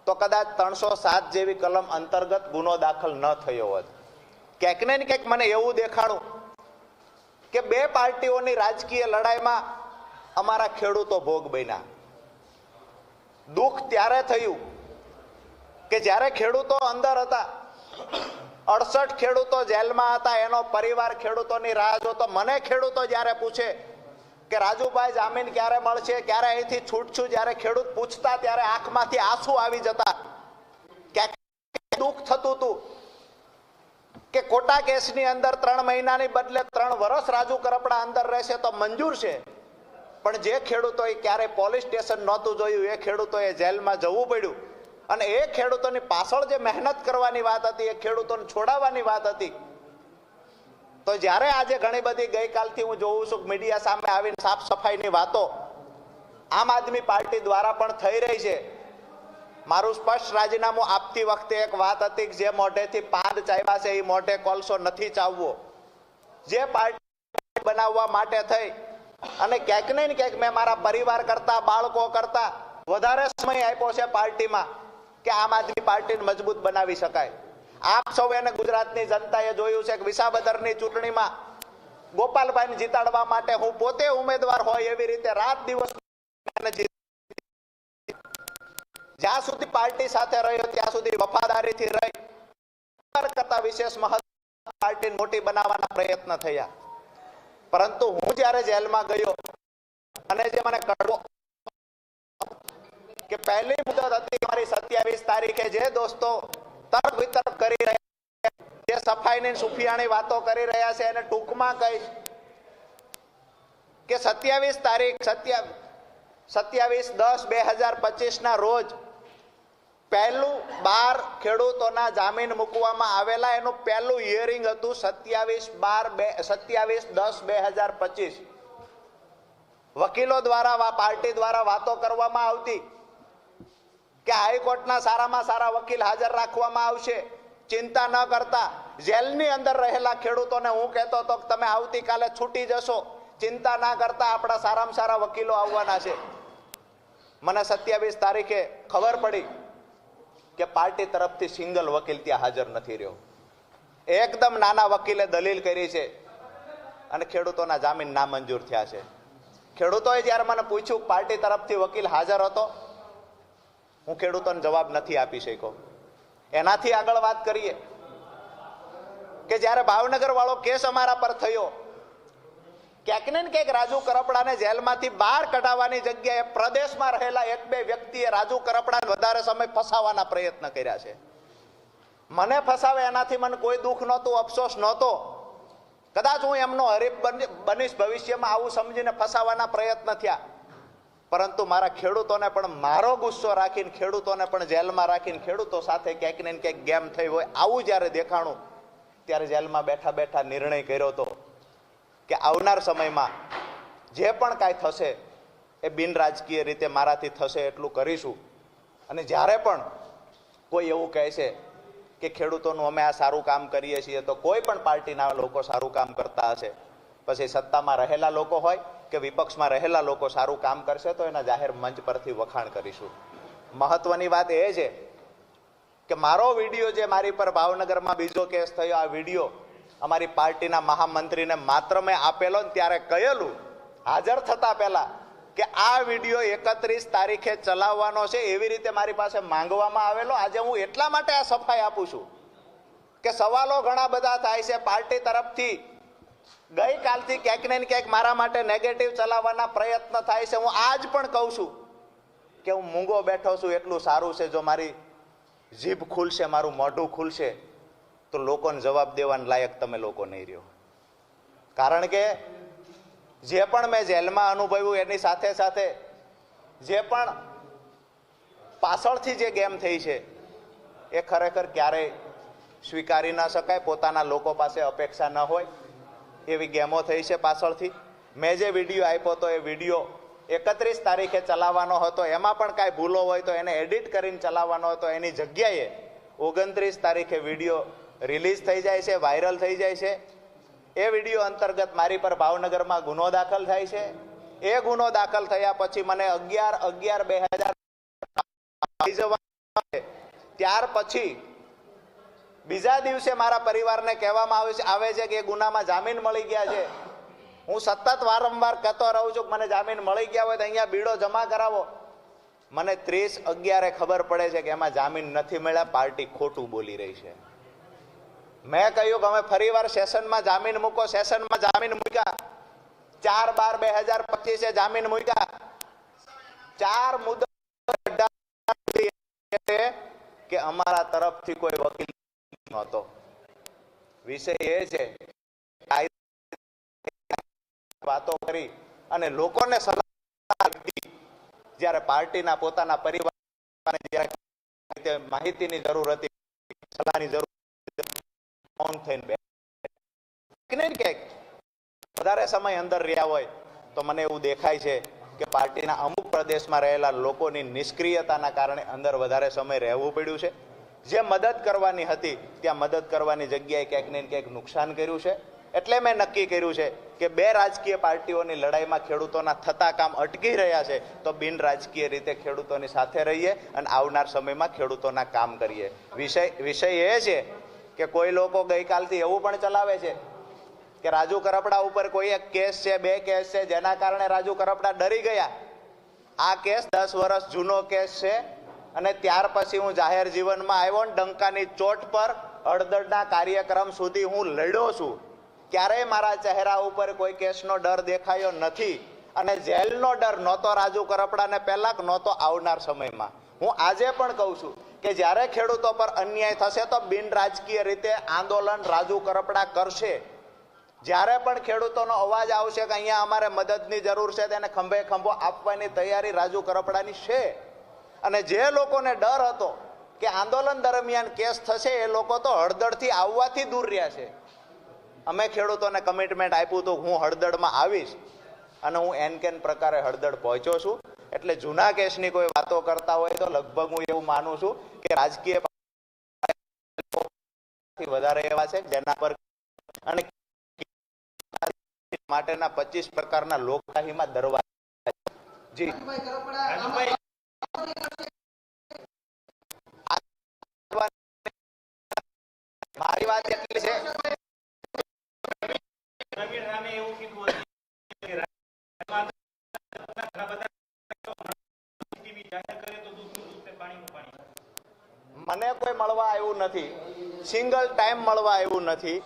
તો કદાચ 307 જેવી કલમ અંતર્ગત ગુનો દાખલ ન થયો હોત. ક્યાંક ને ક્યાંક મને એવું દેખાણું કે બે પાર્ટીઓની રાજકીય લડાઈમાં અમારા ખેડૂતો ભોગ બન્યા. દુઃખ ત્યારે થયું કે જ્યારે ખેડૂતો અંદર હતા, 68 ખેડૂતો જેલમાં હતા, એનો પરિવાર ખેડૂતોની રાહ જોતો. મને ખેડૂતો જ્યારે પૂછે કે રાજુભાઈ જામીન ક્યારે મળશે, ક્યારે અહીંથી છૂટશું, જ્યારે ખેડૂત પૂછતા ત્યારે આંખમાંથી આંસુ આવી જતા. ક્યાંક દુઃખ થતું હતું કે ખોટા કેસની અંદર 3 મહિનાની બદલે 3 વર્ષ રાજુ કરપડા અંદર રહેશે તો મંજૂર છે, પણ જે ખેડૂતોએ ક્યારેય પોલીસ સ્ટેશન નહોતું જોયું એ ખેડૂતોએ જેલમાં જવું પડ્યું. અને એ ખેડૂતોની પાછળ જે મહેનત કરવાની વાત હતી, એ ખેડૂતોને છોડાવવાની વાત હતી. તો જ્યારે આજે ઘણી બધી ગઈકાલથી હું જોઉં છું મીડિયા સામે આવીને સાફ સફાઈની વાતો આમ આદમી પાર્ટી દ્વારા પણ થઈ રહી છે. મારું સ્પષ્ટ રાજીનામું આપતી વખતે એક વાત હતી કે જે મોઢેથી પાદ ચાવ્યા છે એ મોઢે કોલસો નથી ચાવવો. જે પાર્ટી બનાવવા માટે થઈ અને ક્યાંક ને ક્યાંક મેં મારા પરિવાર કરતા, બાળકો કરતા વધારે સમય આપ્યો છે પાર્ટીમાં કે આમ આદમી પાર્ટીને મજબૂત બનાવી શકાય. આપ સૌ એને ગુજરાતની જનતાએ જોયું છે કે વિસાવદરની ચૂંટણીમાં ગોપાલભાઈને જીતાડવા માટે હું પોતે ઉમેદવાર હોય એવી રીતે રાત દિવસ જ્યાં સુધી પાર્ટી સાથે રહ્યો ત્યાં સુધી વફાદારીથી રહી કરતા વિશેષ મહત્વ પાર્ટીને મોટી બનાવવાના પ્રયત્ન થયા. પરંતુ હું જ્યારે જેલમાં ગયો અને જે મને કડવો કે પહેલી મુદત હતી મારી 27 તારીખે, જે દોસ્તો તર્ક વિતર્ક કરી રહ્યા, જે સફાઈની સુફિયાણી વાતો કરી રહ્યા છે, એને ટૂંકમાં કહીશ કે 27 તારીખ 27/10/2025 ના રોજ પહેલું 12 ખેડૂતોના જામીન મૂકવામાં આવેલા. એનું પહેલું હિયરિંગ હતું 27/10/2025. વકીલો દ્વારા, પાર્ટી દ્વારા વાતો કરવામાં આવતી કે હાઈકોર્ટના સારામાં સારા વકીલ હાજર રાખવામાં આવશે, ચિંતા ન કરતા. જેલની અંદર રહેલા ખેડૂતોને હું કહેતો હતો કે તમે આવતીકાલે છૂટી જશો, ચિંતા ના કરતા, આપણા સારામાં સારા વકીલો આવવાના છે. મને 27 તારીખે ખબર પડી કે પાર્ટી તરફથી સિંગલ વકીલ ત્યાં હાજર નથી રહ્યો. એકદમ નાના વકીલે દલીલ કરી છે અને ખેડૂતોના જામીન નામંજૂર થયા છે. ખેડૂતોએ જ્યારે મને પૂછ્યું પાર્ટી તરફથી વકીલ હાજર હતો, હું ખેડૂતોને જવાબ નથી આપી શક્યો. એનાથી આગળ વાત કરીએ કે જ્યારે ભાવનગર વાળો કેસ અમારા પર થયો, ક્યાંક ને ક્યાંક રાજુ કરપડાને જેલમાંથી બહાર કઢાવવાની જગ્યાએ પ્રદેશમાં રહેલા 1-2 વ્યક્તિએ રાજુ કરપડાને વધારે સમય ફસાવવાના પ્રયત્ન કર્યા છે. મને ફસાવે એનાથી મને કોઈ દુઃખ નહોતું, અફસોસ નહોતો. કદાચ હું એમનો હરીફ બનીશ ભવિષ્યમાં, આવું સમજીને ફસાવવાના પ્રયત્ન થયા. પરંતુ મારા ખેડૂતોને પણ મારો ગુસ્સો રાખીને, ખેડૂતોને પણ જેલમાં રાખીને, ખેડૂતો સાથે ક્યાંક ને ક્યાંક ગેમ થઈ હોય આવું જ્યારે દેખાણું, ત્યારે જેલમાં બેઠા બેઠા નિર્ણય કર્યો હતો કે આવનાર સમયમાં જે પણ કાંઈ થશે એ બિન રાજકીય રીતે મારાથી થશે એટલું કરીશું. અને જ્યારે પણ કોઈ એવું કહે છે કે ખેડૂતોનું અમે આ સારું કામ કરીએ છીએ, તો કોઈ પણ પાર્ટીના લોકો સારું કામ કરતા હશે, પછી સત્તામાં રહેલા લોકો હોય કે વિપક્ષમાં રહેલા લોકો સારું કામ કરશે તો એના જાહેર મંચ પરથી વખાણ કરીશું. મહત્વની વાત એ છે કે મારો વિડીયો જે મારી પર ભાવનગરમાં બીજો કેસ થયો, આ વિડીયો અમારી પાર્ટીના મહામંત્રીને માત્ર મેં આપેલો ને ત્યારે કહેલું હાજર થતા પહેલા કે આ વિડીયો 31 તારીખે ચલાવવાનો છે, એવી રીતે મારી પાસે માંગવામાં આવેલો. આજે હું એટલા માટે આ સફાઈ આપું છું કે સવાલો ઘણા બધા થાય છે પાર્ટી તરફથી. ગઈકાલથી ક્યાંક ને ક્યાંક મારા માટે નેગેટિવ ચલાવવાના પ્રયત્ન થાય છે. હું આજ પણ કહું છું કે હું મૂંગો બેઠો છું એટલું સારું છે. જો મારી જીભ ખુલશે, મારું મોઢું ખુલશે, તો લોકોને જવાબ દેવાના લાયક તમે લોકો નહીં રહ્યો. કારણ કે જે પણ મેં જેલમાં અનુભવ્યું એની સાથે સાથે જે પણ પાછળથી જે ગેમ થઈ છે એ ખરેખર ક્યારેય સ્વીકારી ન શકાય. પોતાના લોકો પાસે અપેક્ષા ન હોય એવી ગેમો થઈ છે પાછળથી. મેં જે વિડીયો આપ્યો હતો એ વિડીયો 31 તારીખે ચલાવવાનો હતો, એમાં પણ કાંઈ ભૂલો હોય તો એને એડિટ કરીને ચલાવવાનો હતો. એની જગ્યાએ 29 તારીખે વિડીયો રિલીઝ થઈ જાય છે, વાયરલ થઈ જાય છે. એ વિડીયો અંતર્ગત મારી પર ભાવનગરમાં ગુનો દાખલ થાય છે. એ ગુનો દાખલ થયા પછી મને 11/11/2000 ત્યાર પછી બીજા દિવસે મારા પરિવારને કહેવામાં આવે છે કે એ ગુનામાં જામીન મળી ગયા છે. હું સતત વારંવાર કહેતો રહું છું કે મને જામીન મળી ગયા હોય તો અહીંયા બીડો જમા કરાવો. મને 30/11 ખબર પડે છે કે એમાં જામીન નથી મળ્યા, પાર્ટી ખોટું બોલી રહી છે. મેં કહ્યું કે અમે ફરીવાર સેશનમાં જામીન મૂકો. સેશનમાં જામીન મૂક્યા. 4/12/2025 જામીન મૂક્યા. 4 મુદ્દત કે અમારા તરફથી કોઈ વકીલ નહોતો. વિષય એ છે વાતો કરી અને લોકોને સલાહ જ્યારે પાર્ટીના પોતાના પરિવારને જ્યારે માહિતીની જરૂર હતી, સલાહની જરૂર ઓન થઈને કે વધારે સમય અંદર રહ્યા હોય તો મને એવું દેખાય છે કે પાર્ટીના અમુક પ્રદેશમાં રહેલા લોકોની નિષ્ક્રિયતાના કારણે અંદર વધારે સમય રહેવું પડ્યું છે. જે મદદ કરવાની હતી ત્યાં મદદ કરવાની જગ્યાએ ક્યાંક ને ક્યાંક નુકસાન કર્યું છે. એટલે મેં નક્કી કર્યું છે કે 2 રાજકીય પાર્ટીઓની લડાઈમાં ખેડૂતોના થતા કામ અટકી રહ્યા છે તો બિન રાજકીય રીતે ખેડૂતોની સાથે રહીએ અને આવનાર સમયમાં ખેડૂતોના કામ કરીએ. વિષય એ છે કે કોઈ લોકો ગઈકાલથી એવું પણ ચલાવે છે કે રાજુ કરપડા ઉપર કોઈ એક કેસ છે, 2 કેસ છે, જેના કારણે રાજુ કરપડા ડરી ગયા. આ કેસ 10 વર્ષ જૂનો કેસ છે અને ત્યાર પછી હું જાહેર જીવનમાં આવ્યો ને ડંકાની ચોટ પર હળદરના કાર્યક્રમ સુધી હું લડ્યો છું. ક્યારેય મારા ચહેરા ઉપર કોઈ કેસનો ડર દેખાયો નથી અને જેલનો ડર નહોતો રાજુ કરપડાને પહેલા કે નહોતો આવનાર સમયમાં. હું આજે પણ કહું છું કે જ્યારે ખેડૂતો પર અન્યાય થશે તો બિન રાજકીય રીતે આંદોલન રાજુ કરપડા કરશે. જ્યારે પણ ખેડૂતોનો અવાજ આવશે કે અહીંયા અમારે મદદની જરૂર છે તેને ખંભે ખંભો આપવાની તૈયારી રાજુ કરપડાની છે. અને જે લોકોને ડર હતો કે આંદોલન દરમિયાન કેસ થશે એ લોકો તો હળદળથી આવવાથી દૂર રહ્યા છે. અમે ખેડૂતોને કમિટમેન્ટ આપ્યું હતું હું હળદળમાં આવીશ અને હું એનકેન પ્રકારે હળદળ પહોંચ્યો છું. એટલે જૂના કેસની કોઈ વાતો કરતા હોય તો લગભગ હું એવું માનું છું કે રાજકીય વધારે એવા છે જેના પર અને માટેના 25 પ્રકારના લોકશાહીમાં દરવાજા. જી મારી વાત એટલી છે મને કોઈ મળવા આવ્યું નથી, સિંગલ ટાઈમ મળવા આવ્યું નથી.